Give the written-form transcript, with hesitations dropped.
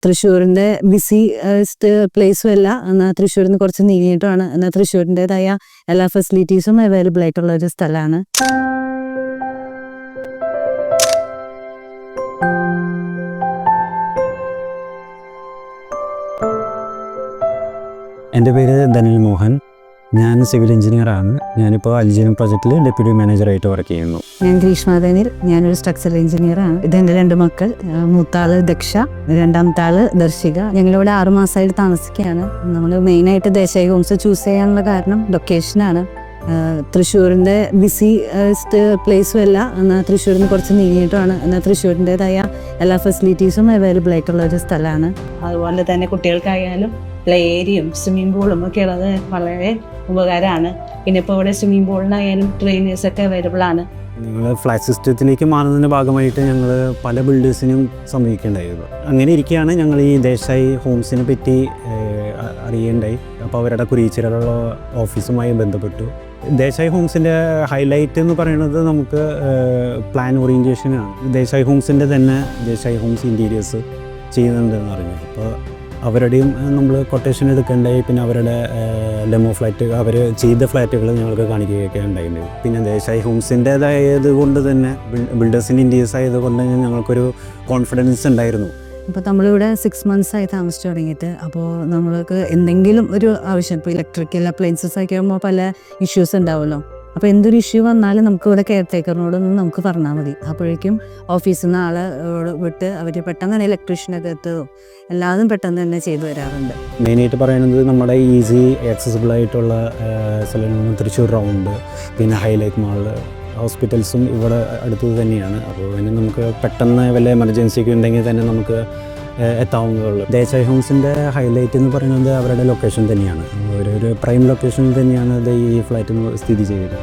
തൃശ്ശൂരിൻ്റെ BC പ്ലേസും അല്ല, എന്നാൽ തൃശ്ശൂരിൽ നിന്ന് കുറച്ച് നീങ്ങിയിട്ടുമാണ്. എന്നാൽ തൃശ്ശൂരിൻ്റെതായ എല്ലാ ഫെസിലിറ്റീസും അവൈലബിൾ ആയിട്ടുള്ള ഒരു സ്ഥലമാണ്. എൻ്റെ പേര് ധനിൽ മോഹൻ. ഞാൻ സിവിൽ എഞ്ചിനീയറാണ്. ഞാനിപ്പോൾ അൽജീരിയൻ പ്രോജക്റ്റിൽ ഡെപ്യൂട്ടി മാനേജറായിട്ട് വർക്ക് ചെയ്യുന്നു. ഞാൻ ഗ്രീഷ്മ ധനിൽ, ഞാനൊരു സ്ട്രക്ചറൽ എഞ്ചിനീയറാണ്. ഇതെൻ്റെ 2 മക്കൾ. മൂത്താള് ദക്ഷ, രണ്ടാമത്തെ ആള് ദർശിക. ഞങ്ങളിവിടെ 6 മാസമായിട്ട് താമസിക്കുകയാണ്. നമ്മൾ മെയിനായിട്ട് ദേശായി ഹോംസ് ചൂസ് ചെയ്യാനുള്ള കാരണം ലൊക്കേഷനാണ്. തൃശ്ശൂരിൻ്റെ ബിസി പ്ലേസും അല്ല, എന്നാൽ തൃശ്ശൂരിൽ നിന്ന് കുറച്ച് നീങ്ങിയിട്ടുമാണ്. എന്നാൽ തൃശ്ശൂരിൻ്റെതായ എല്ലാ ഫെസിലിറ്റീസും അവൈലബിൾ ആയിട്ടുള്ള ഒരു സ്ഥലമാണ്. അതുപോലെ തന്നെ കുട്ടികൾക്കായാലും പ്ലേ ഏരിയയും സ്വിമ്മിംഗ് പൂളും ഒക്കെ ഉള്ളത് വളരെ ഉപകാരമാണ്. പിന്നെ ഇപ്പോൾ ഇവിടെ സ്വിമ്മിംഗ് പൂളിനായാലും ട്രെയിനേഴ്സൊക്കെ അവൈലബിൾ ആണ്. ഞങ്ങൾ ഫ്ലാറ്റ് സിസ്റ്റത്തിലേക്ക് മാറുന്നതിൻ്റെ ഭാഗമായിട്ട് ഞങ്ങൾ പല ബിൽഡേഴ്സിനും സമീപിക്കേണ്ടായിരുന്നു. അങ്ങനെ ഇരിക്കുകയാണ് ഞങ്ങൾ ഈ ദേശായി ഹോംസിനെ പറ്റി അറിയേണ്ടായി. അപ്പോൾ അവരുടെ കുരിച്ചിലുള്ള ഓഫീസുമായി ബന്ധപ്പെട്ടു. ദേശായി ഹോംസിൻ്റെ ഹൈലൈറ്റ് എന്ന് പറയുന്നത് നമുക്ക് പ്ലാൻ ഓറിയൻറ്റേഷനാണ്. ദേശായി ഹോംസിൻ്റെ തന്നെ ദേശായി ഹോംസ് ഇൻറ്റീരിയേഴ്സ് ചെയ്യുന്നുണ്ടെന്ന് പറഞ്ഞു. അപ്പോൾ അവരുടെയും നമ്മൾ കൊട്ടേഷൻ എടുക്കേണ്ടായി. പിന്നെ അവരുടെ ലെമോ ഫ്ലാറ്റ്, അവർ ചെയ്ത ഫ്ലാറ്റുകൾ ഞങ്ങൾക്ക് കാണിക്കുകയൊക്കെ ഉണ്ടായിരുന്നു. പിന്നെ ദേശായി ഹോംസിൻ്റേതായത് കൊണ്ട് തന്നെ ബിൽഡേഴ്സിൻ്റെ ഇൻറ്റീരിയേഴ്സ് ആയതുകൊണ്ട് തന്നെ ഞങ്ങൾക്കൊരു കോൺഫിഡൻസ് ഉണ്ടായിരുന്നു. ഇപ്പോൾ നമ്മളിവിടെ 6 മന്ത്സായി താമസിച്ചു തുടങ്ങിയിട്ട്. അപ്പോൾ നമ്മൾക്ക് എന്തെങ്കിലും ഒരു ആവശ്യം, ഇപ്പോൾ ഇലക്ട്രിക്കൽ അപ്ലയൻസസ് ഒക്കെ ആകുമ്പോൾ പല ഇഷ്യൂസ് ഉണ്ടാവുമല്ലോ. അപ്പോൾ എന്തൊരു ഇഷ്യൂ വന്നാലും നമുക്ക് ഇവിടെ കെയർ ടേക്കറിനോടൊന്നും നമുക്ക് പറഞ്ഞാൽ മതി. അപ്പോഴേക്കും ഓഫീസിൽ നിന്ന് ആളെ വിട്ട് അവർ പെട്ടെന്ന് തന്നെ ഇലക്ട്രീഷ്യനൊക്കെ എത്തുകയോ എല്ലാതും പെട്ടെന്ന് തന്നെ ചെയ്തു വരാറുണ്ട്. മെയിനായിട്ട് പറയുന്നത് നമ്മുടെ ഈസി ആക്സസിബിൾ ആയിട്ടുള്ള സ്ഥലങ്ങൾ തൃശ്ശൂർ റൗണ്ട്, പിന്നെ ഹൈലൈറ്റ് മാള്, ഹോസ്പിറ്റൽസും ഇവിടെ അടുത്ത് തന്നെയാണ്. അപ്പോൾ ഇനി നമുക്ക് പെട്ടെന്ന് വല്ല എമർജൻസിയൊക്കെ ഉണ്ടെങ്കിൽ തന്നെ നമുക്ക് എത്താവുന്നതുള്ളൂ. ദേശായി ഹോംസിൻ്റെ ഹൈലൈറ്റ് എന്ന് പറയുന്നത് അവരുടെ ലൊക്കേഷൻ തന്നെയാണ്. ഒരു പ്രൈം ലൊക്കേഷൻ തന്നെയാണ് ഈ ഫ്ലാറ്റ് സ്ഥിതി ചെയ്തത്.